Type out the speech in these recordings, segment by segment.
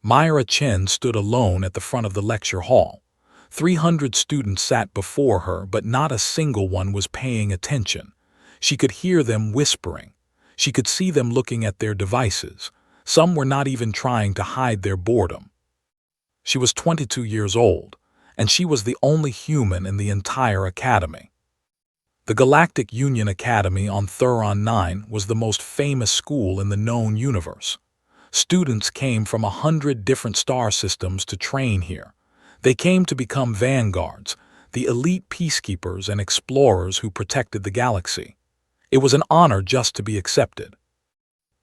Myra Chen stood alone at the front of the lecture hall. 300 students sat before her, but not a single one was paying attention. She could hear them whispering. She could see them looking at their devices. Some were not even trying to hide their boredom. She was 22 years old, and she was the only human in the entire academy. The Galactic Union Academy on Thuron 9 was the most famous school in the known universe. Students came from 100 different star systems to train here. They came to become vanguards, the elite peacekeepers and explorers who protected the galaxy. It was an honor just to be accepted.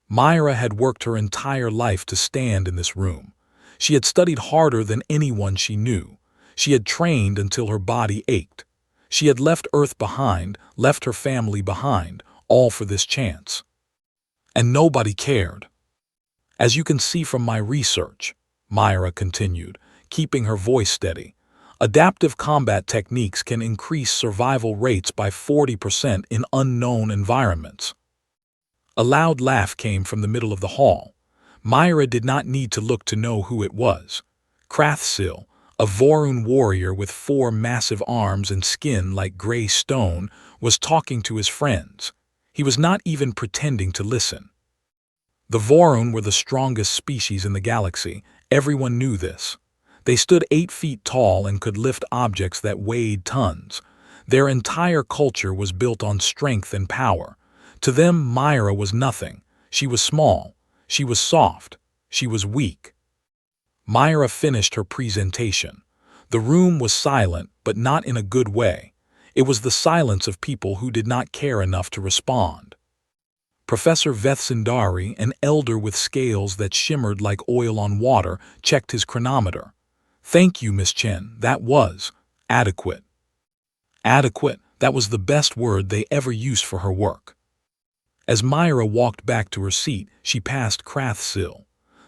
Myra had worked her entire life to stand in this room. She had studied harder than anyone she knew. She had trained until her body ached. She had left Earth behind, left her family behind, all for this chance. And nobody cared. As you can see from my research, Myra continued, keeping her voice steady, adaptive combat techniques can increase survival rates by 40% in unknown environments. A loud laugh came from the middle of the hall. Myra did not need to look to know who it was. Krathsil, a Vorun warrior with 4 massive arms and skin like gray stone, was talking to his friends. He was not even pretending to listen. The Vorun were the strongest species in the galaxy. Everyone knew this. They stood 8 feet tall and could lift objects that weighed tons. Their entire culture was built on strength and power. To them, Myra was nothing. She was small. She was soft. She was weak. Myra finished her presentation. The room was silent, but not in a good way. It was the silence of people who did not care enough to respond. Professor Vethsindari, an elder with scales that shimmered like oil on water, checked his chronometer. "Thank you, Miss Chen. That was adequate." Adequate, that was the best word they ever used for her work. As Myra walked back to her seat, she passed Krathsil.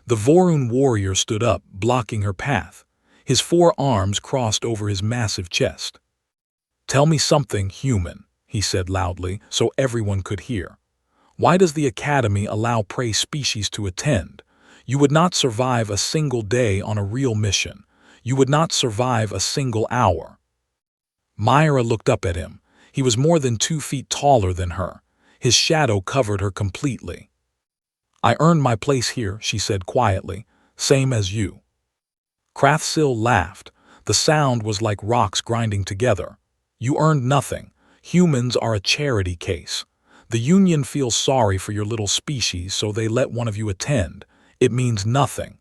The Vorun warrior stood up, blocking her path. His 4 arms crossed over his massive chest. "Tell me something, human," he said loudly, so everyone could hear. "Why does the Academy allow prey species to attend? You would not survive a single day on a real mission. You would not survive a single hour." Myra looked up at him. He was more than 2 feet taller than her. His shadow covered her completely. "I earned my place here," she said quietly, "same as you." Krathsil laughed. The sound was like rocks grinding together. "You earned nothing. Humans are a charity case. The Union feels sorry for your little species, so they let one of you attend. It means nothing."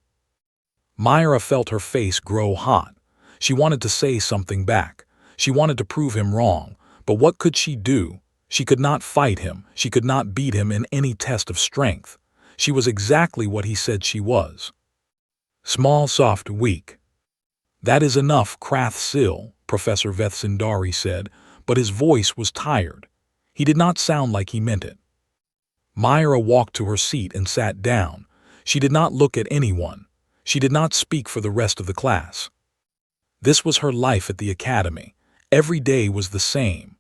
Myra felt her face grow hot. She wanted to say something back. She wanted to prove him wrong. But what could she do? She could not fight him. She could not beat him in any test of strength. She was exactly what he said she was. Small, soft, weak. "That is enough, Krathsil," Professor Vethsindari said, but his voice was tired. He did not sound like he meant it. Myra walked to her seat and sat down. She did not look at anyone. She did not speak for the rest of the class. This was her life at the academy. Every day was the same.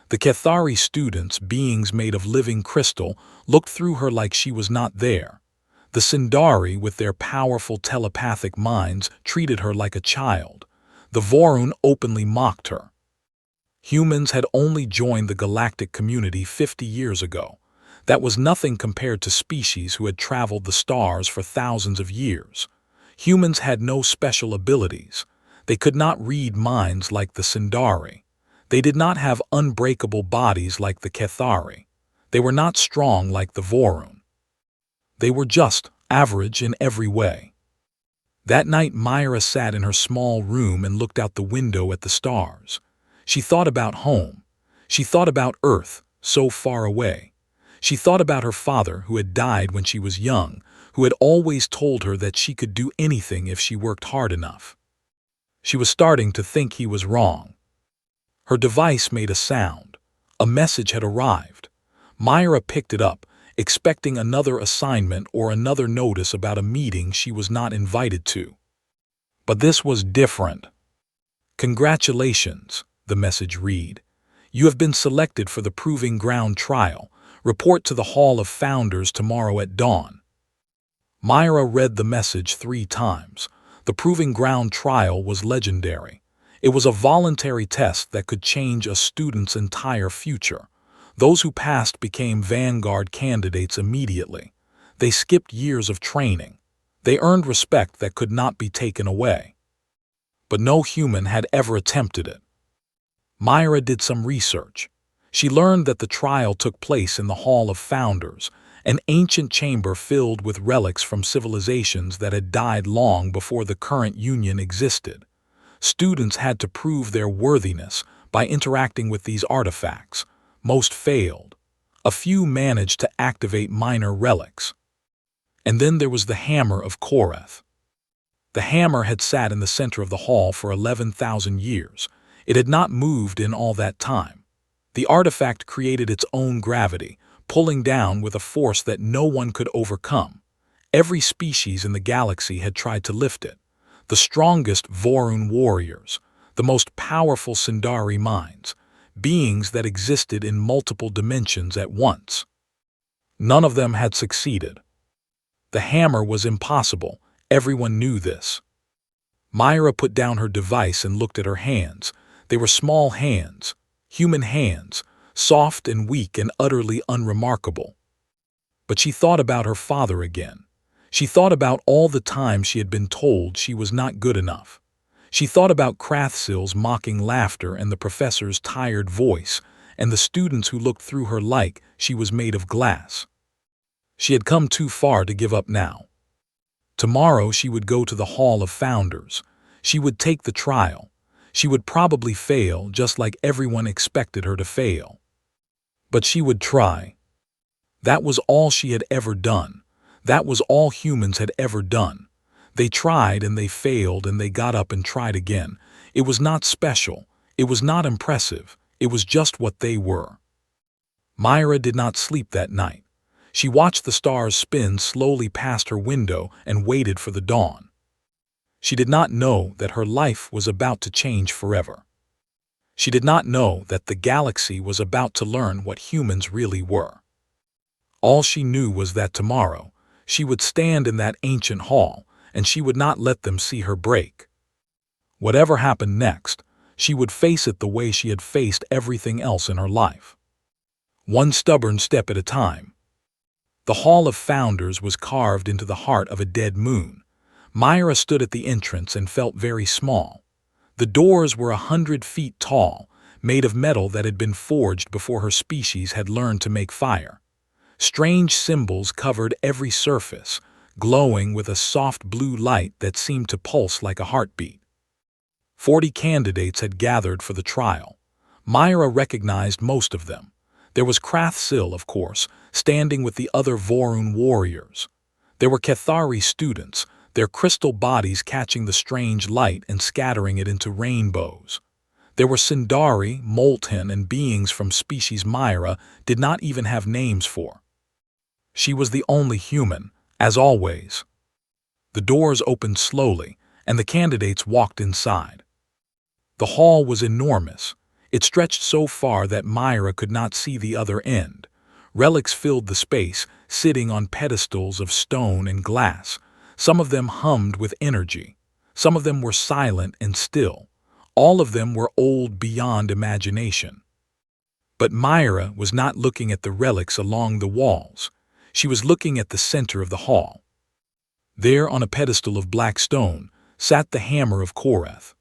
The Cathari students, beings made of living crystal, looked through her like she was not there. The Sindari, with their powerful telepathic minds, treated her like a child. The Vorun openly mocked her. Humans had only joined the galactic community 50 years ago. That was nothing compared to species who had traveled the stars for thousands of years. Humans had no special abilities. They could not read minds like the Sindari. They did not have unbreakable bodies like the Cathari. They were not strong like the Vorun. They were just average in every way. That night Myra sat in her small room and looked out the window at the stars. She thought about home. She thought about Earth, so far away. She thought about her father, who had died when she was young, who had always told her that she could do anything if she worked hard enough. She was starting to think he was wrong. Her device made a sound. A message had arrived. Myra picked it up, expecting another assignment or another notice about a meeting she was not invited to. But this was different. "Congratulations," the message read. "You have been selected for the Proving Ground trial. Report to the Hall of Founders tomorrow at dawn." Myra read the message 3 times. The Proving Ground trial was legendary. It was a voluntary test that could change a student's entire future. Those who passed became Vanguard candidates immediately. They skipped years of training. They earned respect that could not be taken away. But no human had ever attempted it. Myra did some research. She learned that the trial took place in the Hall of Founders, an ancient chamber filled with relics from civilizations that had died long before the current Union existed. Students had to prove their worthiness by interacting with these artifacts. Most failed. A few managed to activate minor relics. And then there was the Hammer of Korath. The hammer had sat in the center of the hall for 11,000 years. It had not moved in all that time. The artifact created its own gravity, pulling down with a force that no one could overcome. Every species in the galaxy had tried to lift it. The strongest Vorun warriors, the most powerful Sindari minds, beings that existed in multiple dimensions at once. None of them had succeeded. The hammer was impossible. Everyone knew this. Myra put down her device and looked at her hands. They were small hands, human hands, soft and weak and utterly unremarkable. But she thought about her father again. She thought about all the times she had been told she was not good enough. She thought about Krathsil's mocking laughter and the professor's tired voice, and the students who looked through her like she was made of glass. She had come too far to give up now. Tomorrow she would go to the Hall of Founders. She would take the trial. She would probably fail just like everyone expected her to fail. But she would try. That was all she had ever done. That was all humans had ever done. They tried and they failed and they got up and tried again. It was not special. It was not impressive. It was just what they were. Myra did not sleep that night. She watched the stars spin slowly past her window and waited for the dawn. She did not know that her life was about to change forever. She did not know that the galaxy was about to learn what humans really were. All she knew was that tomorrow she would stand in that ancient hall and she would not let them see her break. Whatever happened next, she would face it the way she had faced everything else in her life. One stubborn step at a time. The Hall of Founders was carved into the heart of a dead moon. Myra stood at the entrance and felt very small. The doors were 100 feet tall, made of metal that had been forged before her species had learned to make fire. Strange symbols covered every surface, glowing with a soft blue light that seemed to pulse like a heartbeat. 40 candidates had gathered for the trial. Myra recognized most of them. There was Krathsil, of course, standing with the other Vorun warriors. There were Cathari students, their crystal bodies catching the strange light and scattering it into rainbows. There were Sindari, Molten, and beings from species Myra did not even have names for. She was the only human, as always. The doors opened slowly, and the candidates walked inside. The hall was enormous. It stretched so far that Myra could not see the other end. Relics filled the space, sitting on pedestals of stone and glass. Some of them hummed with energy. Some of them were silent and still. All of them were old beyond imagination. But Myra was not looking at the relics along the walls. She was looking at the center of the hall. There, on a pedestal of black stone, sat the Hammer of Korath.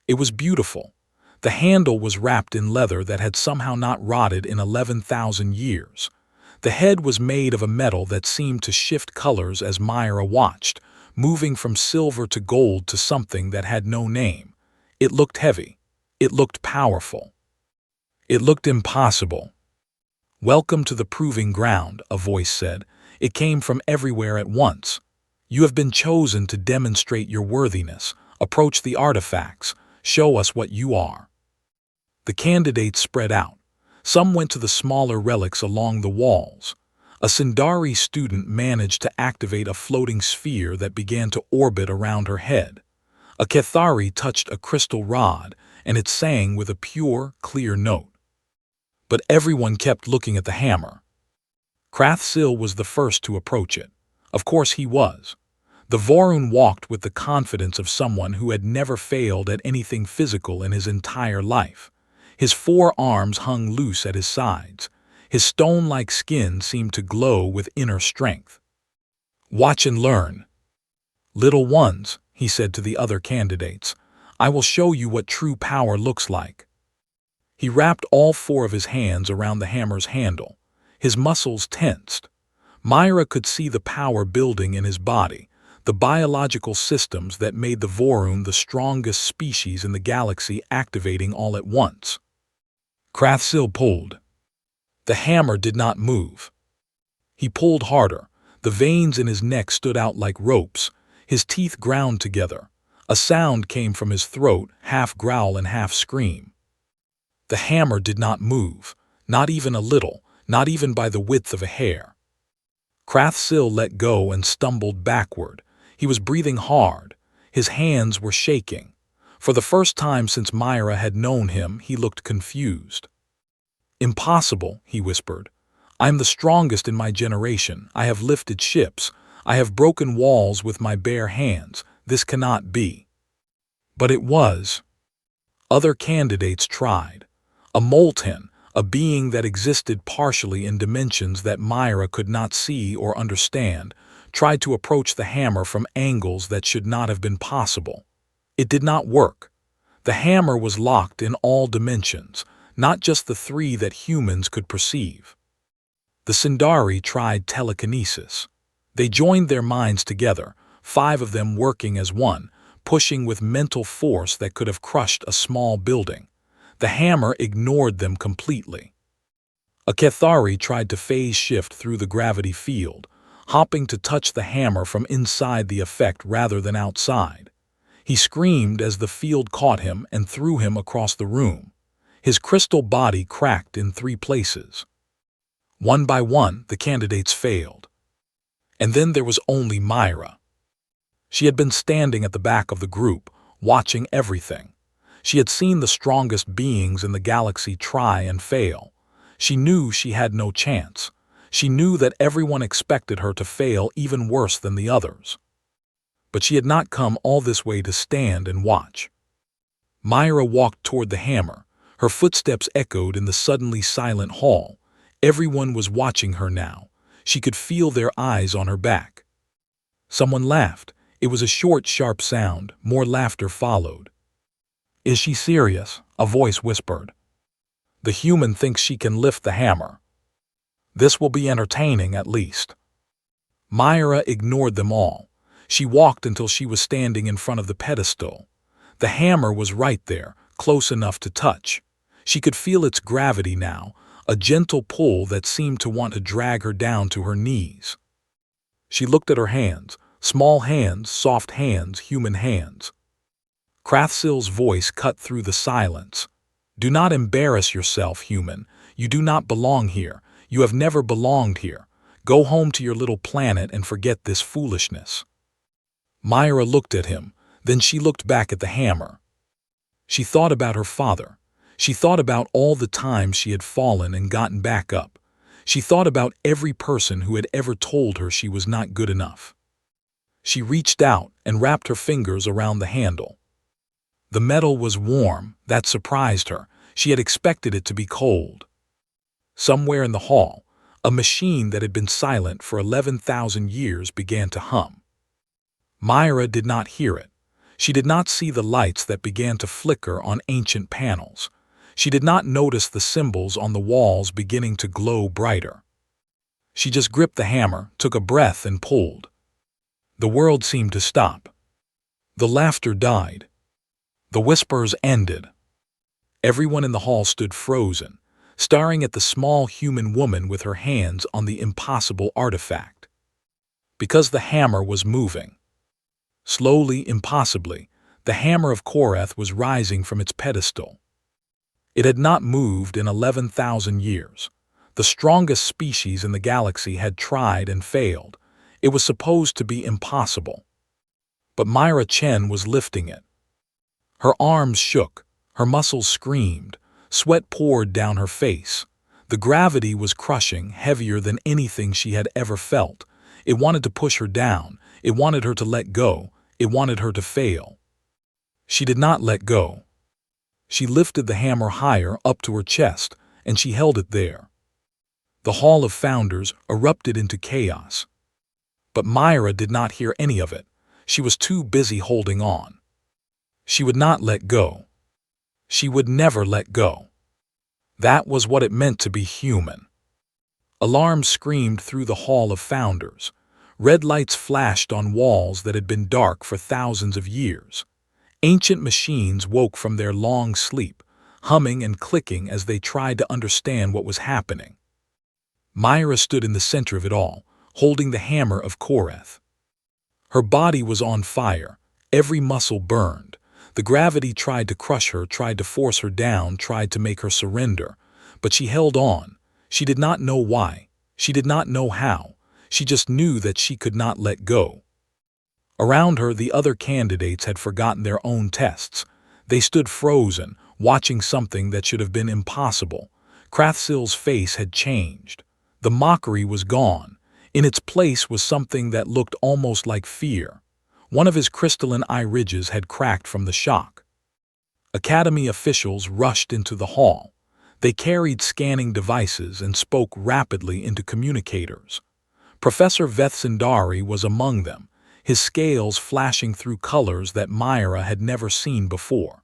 It was beautiful. The handle was wrapped in leather that had somehow not rotted in 11,000 years. The head was made of a metal that seemed to shift colors as Myra watched, moving from silver to gold to something that had no name. It looked heavy. It looked powerful. It looked impossible. "Welcome to the Proving Ground," a voice said. It came from everywhere at once. "You have been chosen to demonstrate your worthiness. Approach the artifacts. Show us what you are." The candidates spread out. Some went to the smaller relics along the walls. A Sindari student managed to activate a floating sphere that began to orbit around her head. A Cathari touched a crystal rod, and it sang with a pure, clear note. But everyone kept looking at the hammer. Krathsil was the first to approach it. Of course he was. The Vorun walked with the confidence of someone who had never failed at anything physical in his entire life. His 4 arms hung loose at his sides. His stone-like skin seemed to glow with inner strength. "Watch and learn. Little ones," he said to the other candidates, "I will show you what true power looks like." He wrapped all 4 of his hands around the hammer's handle. His muscles tensed. Myra could see the power building in his body, the biological systems that made the Vorun the strongest species in the galaxy activating all at once. Krathsil pulled. The hammer did not move. He pulled harder. The veins in his neck stood out like ropes. His teeth ground together. A sound came from his throat, half growl and half scream. The hammer did not move, not even a little, not even by the width of a hair. Krathsil let go and stumbled backward. He was breathing hard. His hands were shaking. For the first time since Myra had known him, he looked confused. "Impossible," he whispered. "I am the strongest in my generation. I have lifted ships. I have broken walls with my bare hands. This cannot be." But it was. Other candidates tried. A Molten, a being that existed partially in dimensions that Myra could not see or understand, tried to approach the hammer from angles that should not have been possible. It did not work. The hammer was locked in all dimensions, not just the 3 that humans could perceive. The Sindari tried telekinesis. They joined their minds together, 5 of them working as one, pushing with mental force that could have crushed a small building. The hammer ignored them completely. A Kethari tried to phase shift through the gravity field, hopping to touch the hammer from inside the effect rather than outside. He screamed as the field caught him and threw him across the room. His crystal body cracked in 3 places. One by one, the candidates failed. And then there was only Myra. She had been standing at the back of the group, watching everything. She had seen the strongest beings in the galaxy try and fail. She knew she had no chance. She knew that everyone expected her to fail even worse than the others. But she had not come all this way to stand and watch. Myra walked toward the hammer. Her footsteps echoed in the suddenly silent hall. Everyone was watching her now. She could feel their eyes on her back. Someone laughed. It was a short, sharp sound. More laughter followed. "Is she serious?" a voice whispered. "The human thinks she can lift the hammer. This will be entertaining at least." Myra ignored them all. She walked until she was standing in front of the pedestal. The hammer was right there, close enough to touch. She could feel its gravity now, a gentle pull that seemed to want to drag her down to her knees. She looked at her hands, small hands, soft hands, human hands. Krathsil's voice cut through the silence. "Do not embarrass yourself, human. You do not belong here. You have never belonged here. Go home to your little planet and forget this foolishness." Myra looked at him, then she looked back at the hammer. She thought about her father. She thought about all the times she had fallen and gotten back up. She thought about every person who had ever told her she was not good enough. She reached out and wrapped her fingers around the handle. The metal was warm. That surprised her. She had expected it to be cold. Somewhere in the hall, a machine that had been silent for 11,000 years began to hum. Myra did not hear it. She did not see the lights that began to flicker on ancient panels. She did not notice the symbols on the walls beginning to glow brighter. She just gripped the hammer, took a breath, and pulled. The world seemed to stop. The laughter died. The whispers ended. Everyone in the hall stood frozen, staring at the small human woman with her hands on the impossible artifact. Because the hammer was moving. Slowly, impossibly, the hammer of Korath was rising from its pedestal. It had not moved in 11,000 years. The strongest species in the galaxy had tried and failed. It was supposed to be impossible. But Myra Chen was lifting it. Her arms shook, her muscles screamed, sweat poured down her face. The gravity was crushing, heavier than anything she had ever felt. It wanted to push her down. It wanted her to let go. It wanted her to fail. She did not let go. She lifted the hammer higher up to her chest, and she held it there. The Hall of Founders erupted into chaos. But Myra did not hear any of it. She was too busy holding on. She would not let go. She would never let go. That was what it meant to be human. Alarms screamed through the Hall of Founders. Red lights flashed on walls that had been dark for thousands of years. Ancient machines woke from their long sleep, humming and clicking as they tried to understand what was happening. Myra stood in the center of it all, holding the hammer of Koreth. Her body was on fire. Every muscle burned. The gravity tried to crush her, tried to force her down, tried to make her surrender. But she held on. She did not know why. She did not know how. She just knew that she could not let go. Around her, the other candidates had forgotten their own tests. They stood frozen, watching something that should have been impossible. Krathsil's face had changed. The mockery was gone. In its place was something that looked almost like fear. One of his crystalline eye ridges had cracked from the shock. Academy officials rushed into the hall. They carried scanning devices and spoke rapidly into communicators. Professor Vethsindari was among them, his scales flashing through colors that Myra had never seen before.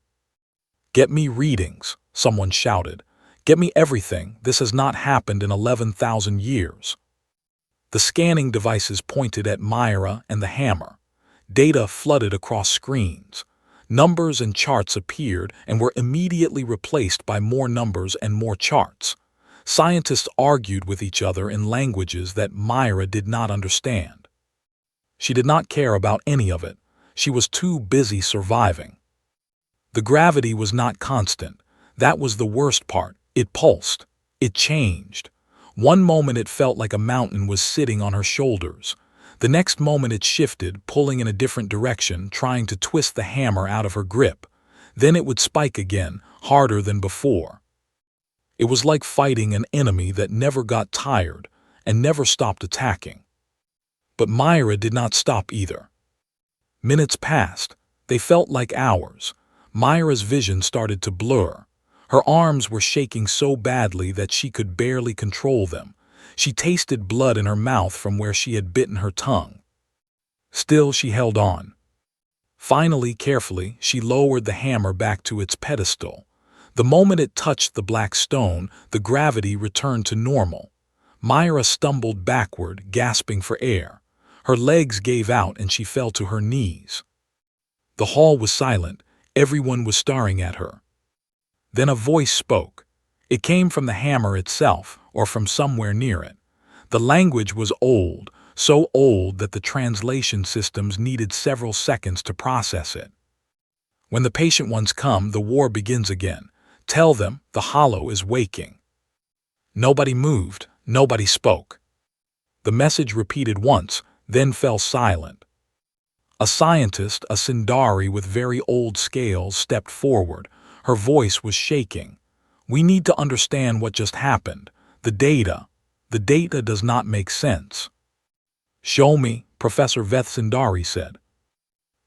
"Get me readings," someone shouted. "Get me everything. This has not happened in 11,000 years." The scanning devices pointed at Myra and the hammer. Data flooded across screens. Numbers and charts appeared and were immediately replaced by more numbers and more charts. Scientists argued with each other in languages that Myra did not understand. She did not care about any of it. She was too busy surviving. The gravity was not constant. That was the worst part. It pulsed. It changed. One moment it felt like a mountain was sitting on her shoulders. The next moment it shifted, pulling in a different direction, trying to twist the hammer out of her grip. Then it would spike again, harder than before. It was like fighting an enemy that never got tired and never stopped attacking. But Myra did not stop either. Minutes passed. They felt like hours. Myra's vision started to blur. Her arms were shaking so badly that she could barely control them. She tasted blood in her mouth from where she had bitten her tongue. Still, she held on. Finally, carefully, she lowered the hammer back to its pedestal. The moment it touched the black stone, the gravity returned to normal. Myra stumbled backward, gasping for air. Her legs gave out and she fell to her knees. The hall was silent. Everyone was staring at her. Then a voice spoke. It came from the hammer itself, or from somewhere near it. The language was old, so old that the translation systems needed several seconds to process it. "When the patient ones come, the war begins again. Tell them the hollow is waking." Nobody moved. Nobody spoke. The message repeated once, then fell silent. A scientist, a Sindari with very old scales, stepped forward. Her voice was shaking. "We need to understand what just happened. The data does not make sense." "Show me," Professor Vethsindari said.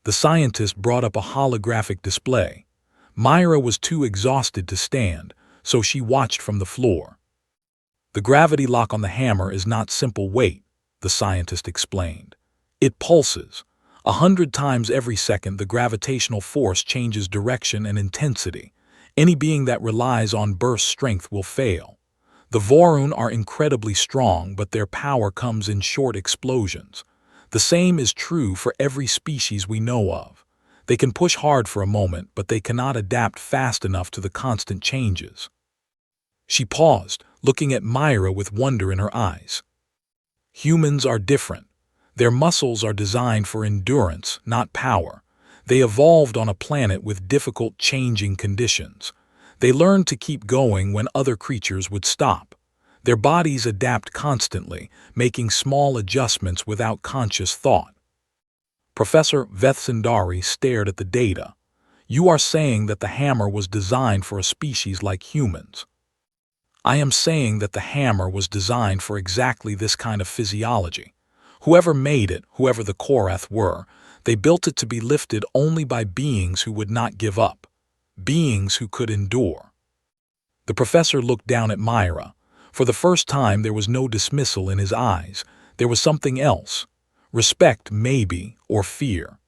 The scientist brought up a holographic display. Myra was too exhausted to stand, so she watched from the floor. "The gravity lock on the hammer is not simple weight," the scientist explained. "It pulses. 100 times every second the gravitational force changes direction and intensity. Any being that relies on burst strength will fail. The Vorun are incredibly strong, but their power comes in short explosions. The same is true for every species we know of. They can push hard for a moment, but they cannot adapt fast enough to the constant changes." She paused, looking at Myra with wonder in her eyes. "Humans are different. Their muscles are designed for endurance, not power. They evolved on a planet with difficult changing conditions. They learned to keep going when other creatures would stop. Their bodies adapt constantly, making small adjustments without conscious thought." Professor Vethsindari stared at the data. "You are saying that the hammer was designed for a species like humans." "I am saying that the hammer was designed for exactly this kind of physiology. Whoever made it, whoever the Korath were, they built it to be lifted only by beings who would not give up, beings who could endure. The professor looked down at Myra. For the first time there was no dismissal in his eyes. There was something else. Respect, maybe, or fear.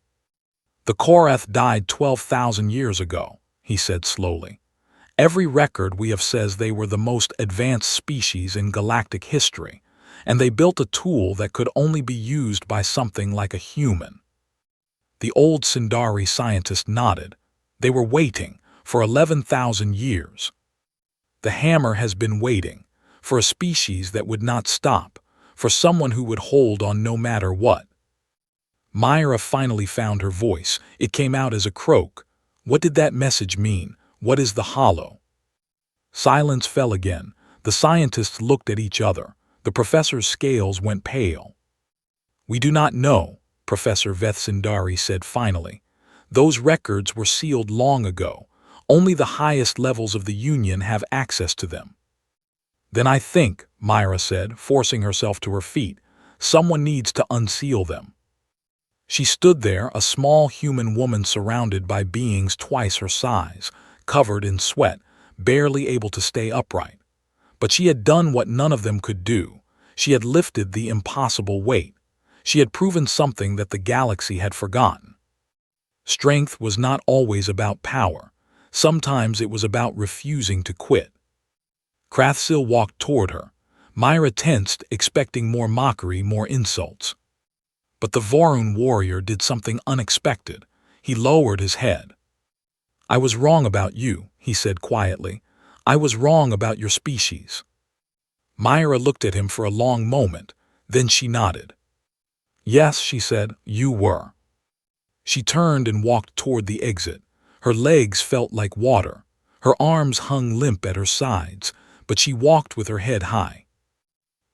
The Korath died 12,000 years ago, he said slowly. Every record we have says they were the most advanced species in galactic history, and they built a tool that could only be used by something like a human. The old Sindari scientist nodded. They were waiting for 11,000 years. The hammer has been waiting for a species that would not stop, for someone who would hold on no matter what. Myra finally found her voice. It came out as a croak. What did that message mean? What is the hollow? Silence fell again. The scientists looked at each other. The professor's scales went pale. We do not know, Professor Vethsindari said finally. Those records were sealed long ago. Only the highest levels of the Union have access to them. Then I think, Myra said, forcing herself to her feet, someone needs to unseal them. She stood there, a small human woman surrounded by beings twice her size, covered in sweat, barely able to stay upright. But she had done what none of them could do. She had lifted the impossible weight. She had proven something that the galaxy had forgotten. Strength was not always about power. Sometimes it was about refusing to quit. Krathsil walked toward her. Myra tensed, expecting more mockery, more insults. But the Vorun warrior did something unexpected. He lowered his head. I was wrong about you, he said quietly. I was wrong about your species. Myra looked at him for a long moment. Then she nodded. Yes, she said, you were. She turned and walked toward the exit. Her legs felt like water. Her arms hung limp at her sides, but she walked with her head high.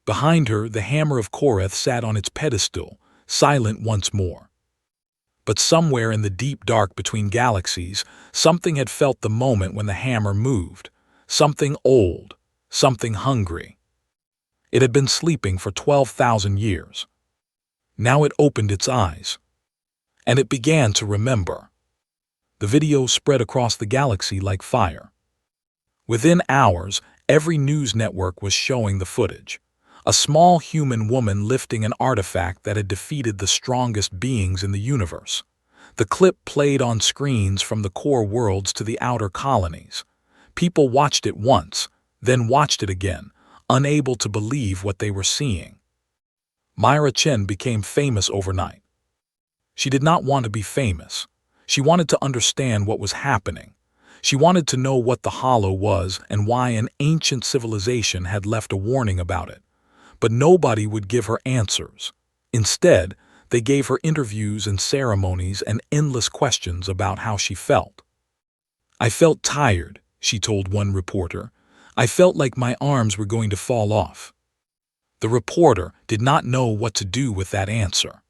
Behind her, the hammer of Korath sat on its pedestal, silent once more. But somewhere in the deep dark between galaxies, something had felt the moment when the hammer moved. Something old, something hungry. It had been sleeping for 12,000 years. Now it opened its eyes. And it began to remember. The video spread across the galaxy like fire. Within hours, every news network was showing the footage. A small human woman lifting an artifact that had defeated the strongest beings in the universe. The clip played on screens from the core worlds to the outer colonies. People watched it once, then watched it again, unable to believe what they were seeing. Myra Chen became famous overnight. She did not want to be famous. She wanted to understand what was happening. She wanted to know what the hollow was and why an ancient civilization had left a warning about it. But nobody would give her answers. Instead, they gave her interviews and ceremonies and endless questions about how she felt. I felt tired, she told one reporter. I felt like my arms were going to fall off. The reporter did not know what to do with that answer.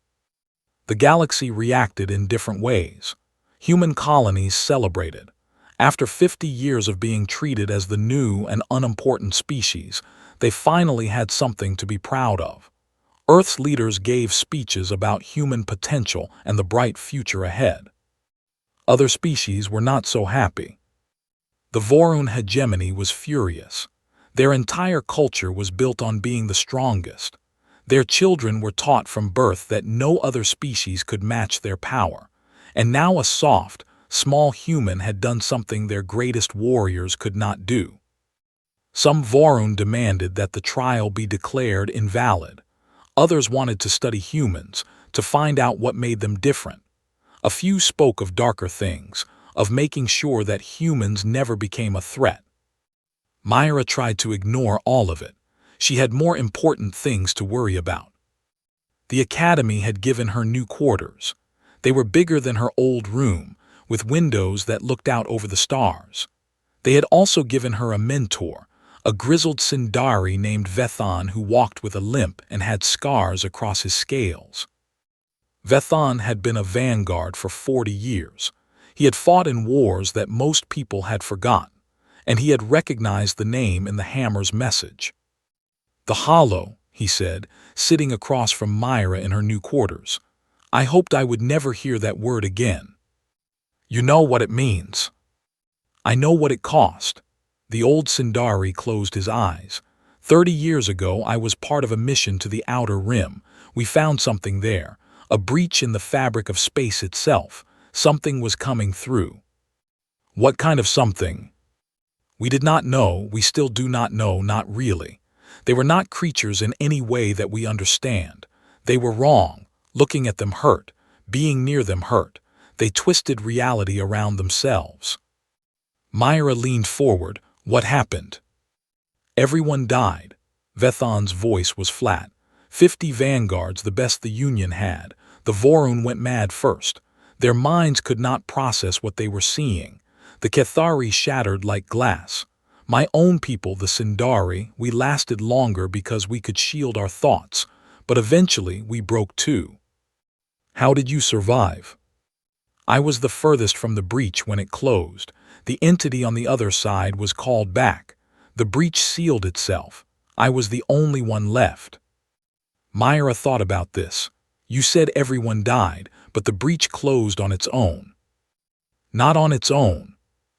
The galaxy reacted in different ways. Human colonies celebrated. After 50 years of being treated as the new and unimportant species, they finally had something to be proud of. Earth's leaders gave speeches about human potential and the bright future ahead. Other species were not so happy. The Vorun hegemony was furious. Their entire culture was built on being the strongest. Their children were taught from birth that no other species could match their power. And now a soft, small human had done something their greatest warriors could not do. Some Vorun demanded that the trial be declared invalid. Others wanted to study humans, to find out what made them different. A few spoke of darker things, of making sure that humans never became a threat. Myra tried to ignore all of it. She had more important things to worry about. The academy had given her new quarters. They were bigger than her old room, with windows that looked out over the stars. They had also given her a mentor, a grizzled Sindari named Vethan who walked with a limp and had scars across his scales. Vethan had been a vanguard for 40 years. He had fought in wars that most people had forgotten, and he had recognized the name in the hammer's message. The hollow, he said, sitting across from Myra in her new quarters. "I hoped I would never hear that word again." "You know what it means." "I know what it cost." The old Sindari closed his eyes. 30 years ago, I was part of a mission to the Outer Rim. We found something there, a breach in the fabric of space itself. Something was coming through. What kind of something? We did not know, we still do not know, not really. They were not creatures in any way that we understand. They were wrong. Looking at them hurt. Being near them hurt. They twisted reality around themselves. Myra leaned forward. What happened? Everyone died. Vethan's voice was flat. 50 vanguards, the best the Union had. The Vorun went mad first. Their minds could not process what they were seeing. The Cathari shattered like glass. My own people, the Sindari, we lasted longer because we could shield our thoughts, but eventually we broke too. How did you survive? I was the furthest from the breach when it closed. The entity on the other side was called back. The breach sealed itself. I was the only one left. Myra thought about this. You said everyone died, but the breach closed on its own. Not on its own.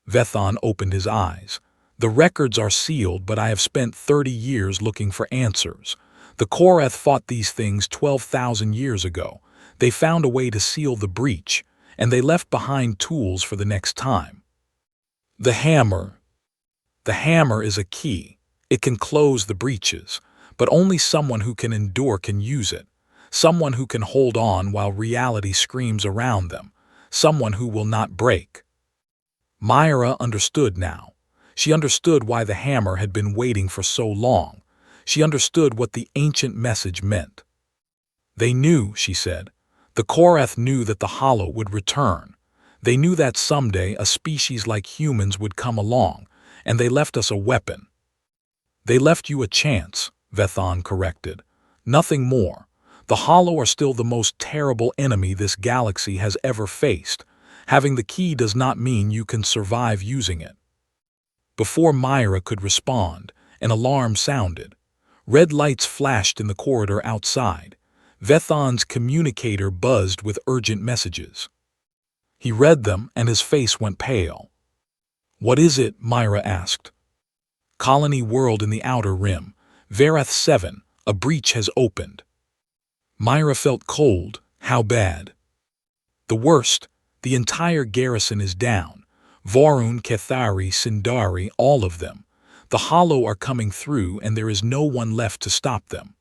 Vethan opened his eyes. The records are sealed, but I have spent 30 years looking for answers. The Korath fought these things 12,000 years ago. They found a way to seal the breach, and they left behind tools for the next time. The hammer. The hammer is a key. It can close the breaches, but only someone who can endure can use it. Someone who can hold on while reality screams around them. Someone who will not break. Myra understood now. She understood why the hammer had been waiting for so long. She understood what the ancient message meant. They knew, she said. The Korath knew that the Hollow would return. They knew that someday a species like humans would come along, and they left us a weapon. They left you a chance, Vethan corrected. Nothing more. The Hollow are still the most terrible enemy this galaxy has ever faced. Having the key does not mean you can survive using it. Before Myra could respond, an alarm sounded. Red lights flashed in the corridor outside. Vethan's communicator buzzed with urgent messages. He read them, and his face went pale. What is it? Myra asked. Colony world in the Outer Rim. Verath 7, a breach has opened. Myra felt cold. How bad? The worst. The entire garrison is down. Vorun, Cathari, Sindari, all of them. The Hollow are coming through, and there is no one left to stop them.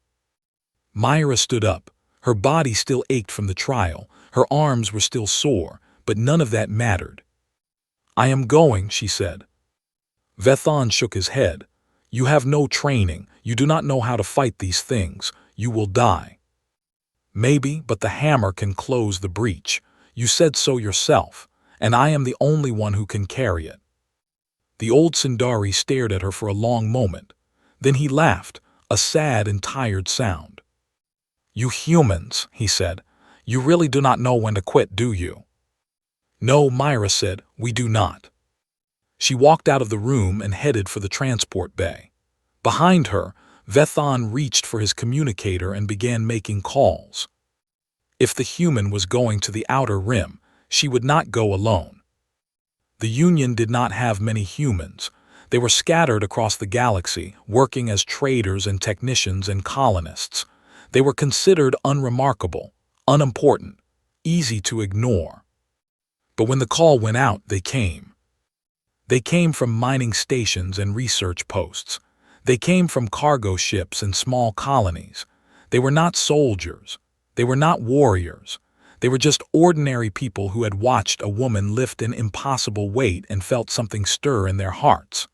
Myra stood up. Her body still ached from the trial. Her arms were still sore, but none of that mattered. I am going, she said. Vethan shook his head. You have no training. You do not know how to fight these things. You will die. Maybe, but the hammer can close the breach. You said so yourself, and I am the only one who can carry it. The old Sindari stared at her for a long moment. Then he laughed, a sad and tired sound. You humans, he said. You really do not know when to quit, do you? No, Myra said, we do not. She walked out of the room and headed for the transport bay. Behind her, Vethan reached for his communicator and began making calls. If the human was going to the Outer Rim, she would not go alone. The Union did not have many humans. They were scattered across the galaxy, working as traders and technicians and colonists. They were considered unremarkable, unimportant, easy to ignore. But when the call went out, they came. They came from mining stations and research posts. They came from cargo ships and small colonies. They were not soldiers. They were not warriors. They were just ordinary people who had watched a woman lift an impossible weight and felt something stir in their hearts.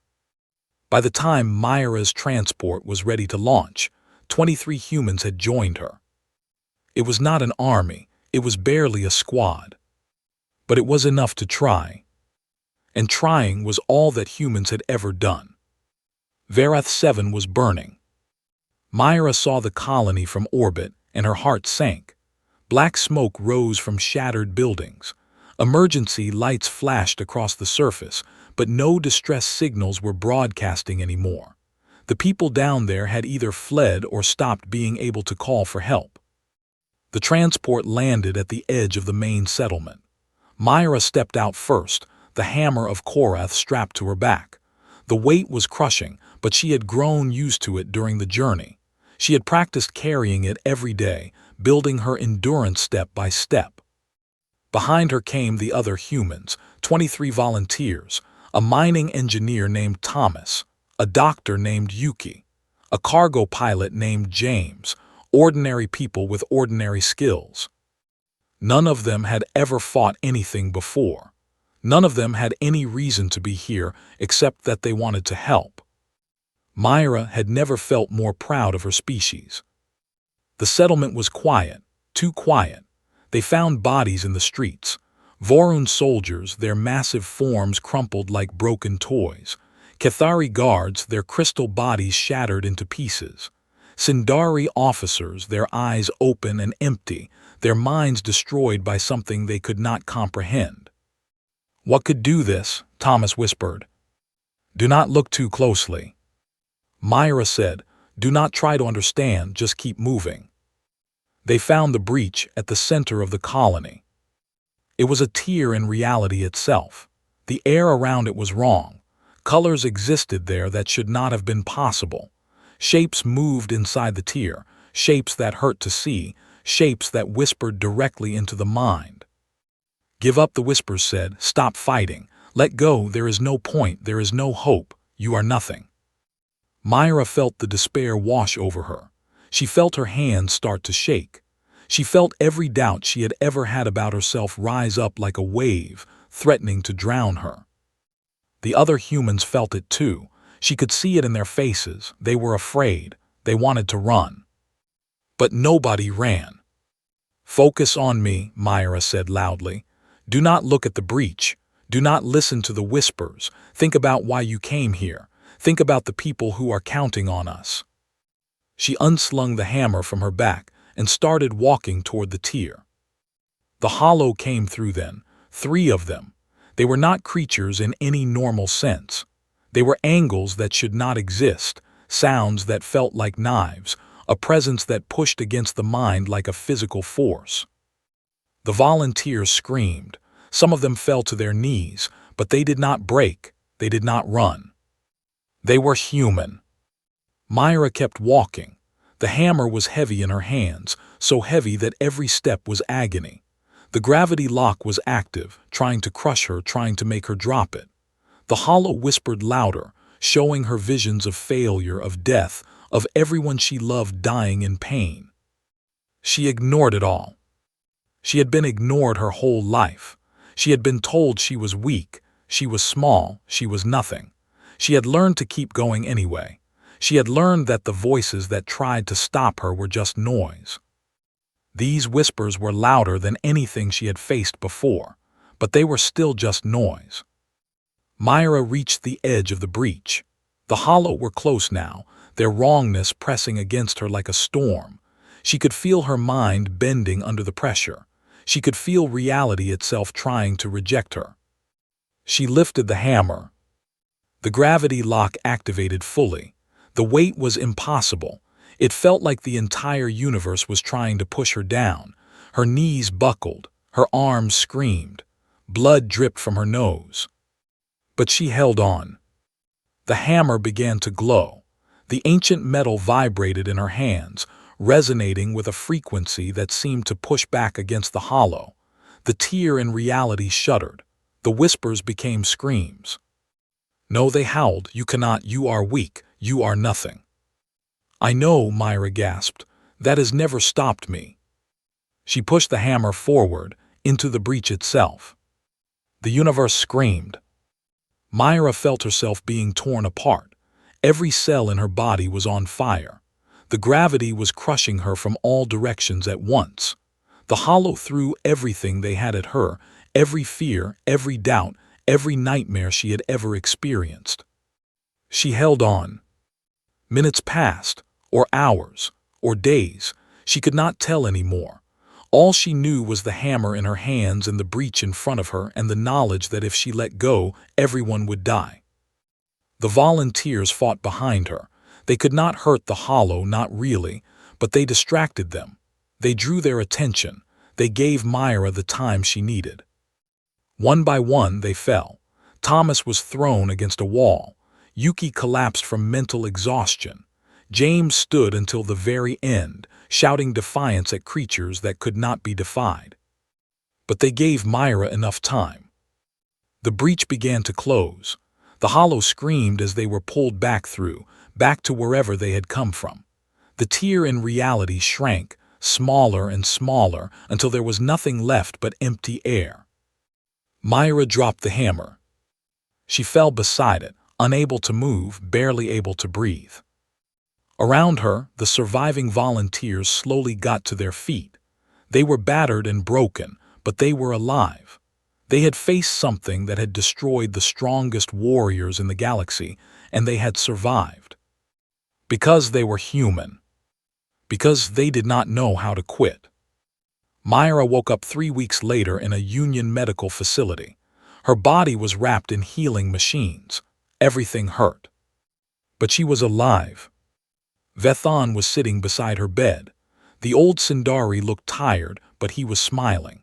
By the time Myra's transport was ready to launch, 23 humans had joined her. It was not an army. It was barely a squad. But it was enough to try. And trying was all that humans had ever done. Verath 7 was burning. Myra saw the colony from orbit, and her heart sank. Black smoke rose from shattered buildings. Emergency lights flashed across the surface, but no distress signals were broadcasting anymore. The people down there had either fled or stopped being able to call for help. The transport landed at the edge of the main settlement. Myra stepped out first, the hammer of Korath strapped to her back. The weight was crushing, but she had grown used to it during the journey. She had practiced carrying it every day, building her endurance step by step. Behind her came the other humans, 23 volunteers, a mining engineer named Thomas, a doctor named Yuki, a cargo pilot named James, ordinary people with ordinary skills. None of them had ever fought anything before. None of them had any reason to be here except that they wanted to help. Myra had never felt more proud of her species. The settlement was quiet, too quiet. They found bodies in the streets. Vorun soldiers, their massive forms crumpled like broken toys. Cathari guards, their crystal bodies shattered into pieces. Sindari officers, their eyes open and empty, their minds destroyed by something they could not comprehend. "What could do this?" Thomas whispered. "Do not look too closely." Myra said, "Do not try to understand, just keep moving." They found the breach at the center of the colony. It was a tear in reality itself. The air around it was wrong. Colors existed there that should not have been possible. Shapes moved inside the tear, shapes that hurt to see, shapes that whispered directly into the mind. "Give up," the whispers said. "Stop fighting. Let go. There is no point. There is no hope. You are nothing." Myra felt the despair wash over her. She felt her hands start to shake. She felt every doubt she had ever had about herself rise up like a wave, threatening to drown her. The other humans felt it too. She could see it in their faces. They were afraid. They wanted to run. But nobody ran. "Focus on me," Myra said loudly. "Do not look at the breach. Do not listen to the whispers. Think about why you came here. Think about the people who are counting on us." She unslung the hammer from her back and started walking toward the tier. The hollow came through then, 3 of them. They were not creatures in any normal sense. They were angles that should not exist, sounds that felt like knives, a presence that pushed against the mind like a physical force. The volunteers screamed. Some of them fell to their knees, but they did not break. They did not run. They were human. Myra kept walking. The hammer was heavy in her hands, so heavy that every step was agony. The gravity lock was active, trying to crush her, trying to make her drop it. The hollow whispered louder, showing her visions of failure, of death, of everyone she loved dying in pain. She ignored it all. She had been ignored her whole life. She had been told she was weak, she was small, she was nothing. She had learned to keep going anyway. She had learned that the voices that tried to stop her were just noise. These whispers were louder than anything she had faced before, but they were still just noise. Myra reached the edge of the breach. The hollow were close now, their wrongness pressing against her like a storm. She could feel her mind bending under the pressure. She could feel reality itself trying to reject her. She lifted the hammer. The gravity lock activated fully. The weight was impossible. It felt like the entire universe was trying to push her down. Her knees buckled. Her arms screamed. Blood dripped from her nose. But she held on. The hammer began to glow. The ancient metal vibrated in her hands, resonating with a frequency that seemed to push back against the hollow. The tear in reality shuddered. The whispers became screams. "No," they howled, "you cannot, you are weak, you are nothing." "I know," Myra gasped. "That has never stopped me." She pushed the hammer forward, into the breach itself. The universe screamed. Myra felt herself being torn apart. Every cell in her body was on fire. The gravity was crushing her from all directions at once. The hollow threw everything they had at her, every fear, every doubt, every nightmare she had ever experienced. She held on. Minutes passed, or hours, or days. She could not tell anymore. All she knew was the hammer in her hands and the breach in front of her and the knowledge that if she let go, everyone would die. The volunteers fought behind her. They could not hurt the hollow, not really, but they distracted them. They drew their attention. They gave Myra the time she needed. One by one, they fell. Thomas was thrown against a wall. Yuki collapsed from mental exhaustion. James stood until the very end, shouting defiance at creatures that could not be defied. But they gave Myra enough time. The breach began to close. The hollow screamed as they were pulled back to wherever they had come from. The tier in reality shrank, smaller and smaller, until there was nothing left but empty air. Myra dropped the hammer. She fell beside it, unable to move, barely able to breathe. Around her, the surviving volunteers slowly got to their feet. They were battered and broken, but they were alive. They had faced something that had destroyed the strongest warriors in the galaxy, and they had survived. Because they were human. Because they did not know how to quit. Myra woke up 3 weeks later in a Union medical facility. Her body was wrapped in healing machines. Everything hurt. But she was alive. Vethan was sitting beside her bed. The old Sindari looked tired, but he was smiling.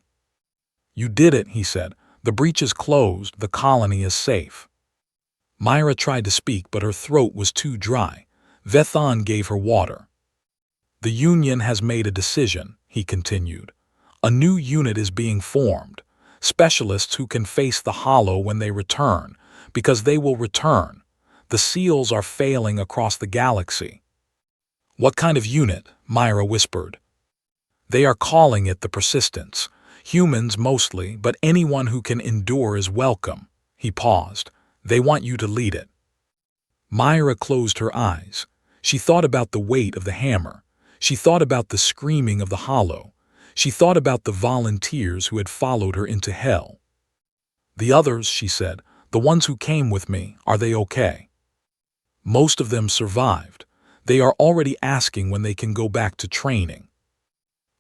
"You did it," he said. "The breach is closed. The colony is safe." Myra tried to speak, but her throat was too dry. Vethan gave her water. "The Union has made a decision," he continued. "A new unit is being formed. Specialists who can face the hollow when they return, because they will return. The seals are failing across the galaxy." "What kind of unit?" Myra whispered. "They are calling it the Persistence. Humans mostly, but anyone who can endure is welcome." He paused. "They want you to lead it." Myra closed her eyes. She thought about the weight of the hammer. She thought about the screaming of the hollow. She thought about the volunteers who had followed her into hell. "The others," she said, "the ones who came with me, are they okay?" "Most of them survived. They are already asking when they can go back to training."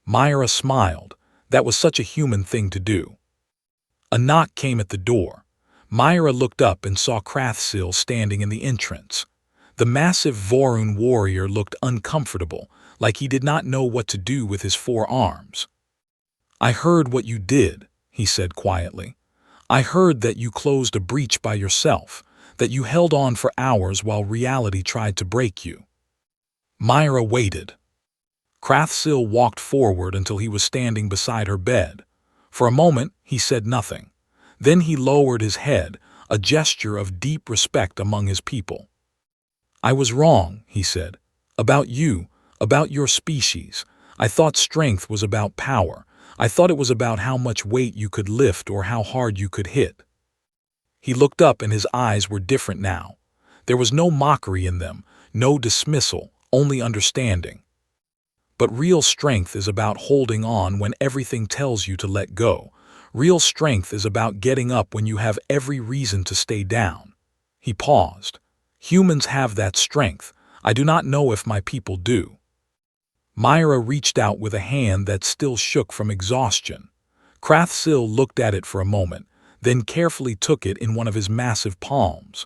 Myra smiled. That was such a human thing to do. A knock came at the door. Myra looked up and saw Krathsil standing in the entrance. The massive Vorun warrior looked uncomfortable, like he did not know what to do with his 4 arms. "I heard what you did," he said quietly. "I heard that you closed a breach by yourself, that you held on for hours while reality tried to break you." Myra waited. Krathsil walked forward until he was standing beside her bed. For a moment, he said nothing. Then he lowered his head, a gesture of deep respect among his people. "I was wrong," he said. "About you, about your species. I thought strength was about power. I thought it was about how much weight you could lift or how hard you could hit." He looked up and his eyes were different now. There was no mockery in them, no dismissal, only understanding. "But real strength is about holding on when everything tells you to let go. Real strength is about getting up when you have every reason to stay down." He paused. "Humans have that strength. I do not know if my people do." Myra reached out with a hand that still shook from exhaustion. Krathsil looked at it for a moment, then carefully took it in one of his massive palms.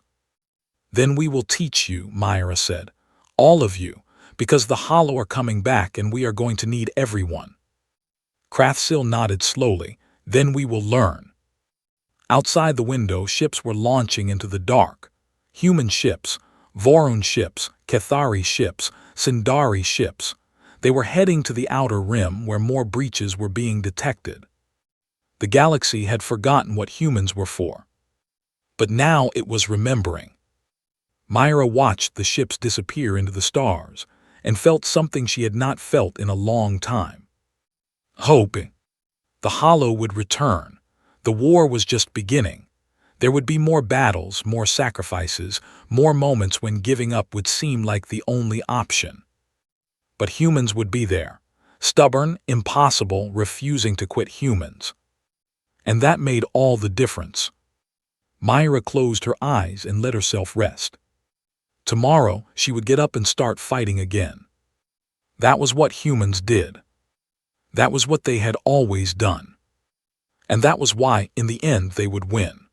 "Then we will teach you," Myra said. "All of you. Because the hollow are coming back and we are going to need everyone." Krathsil nodded slowly. "Then we will learn." Outside the window, ships were launching into the dark. Human ships, Vorun ships, Kethari ships, Sindari ships. They were heading to the outer rim where more breaches were being detected. The galaxy had forgotten what humans were for. But now it was remembering. Myra watched the ships disappear into the stars, and felt something she had not felt in a long time. Hoping. The hollow would return. The war was just beginning. There would be more battles, more sacrifices, more moments when giving up would seem like the only option. But humans would be there. Stubborn, impossible, refusing to quit humans. And that made all the difference. Myra closed her eyes and let herself rest. Tomorrow, she would get up and start fighting again. That was what humans did. That was what they had always done. And that was why, in the end, they would win.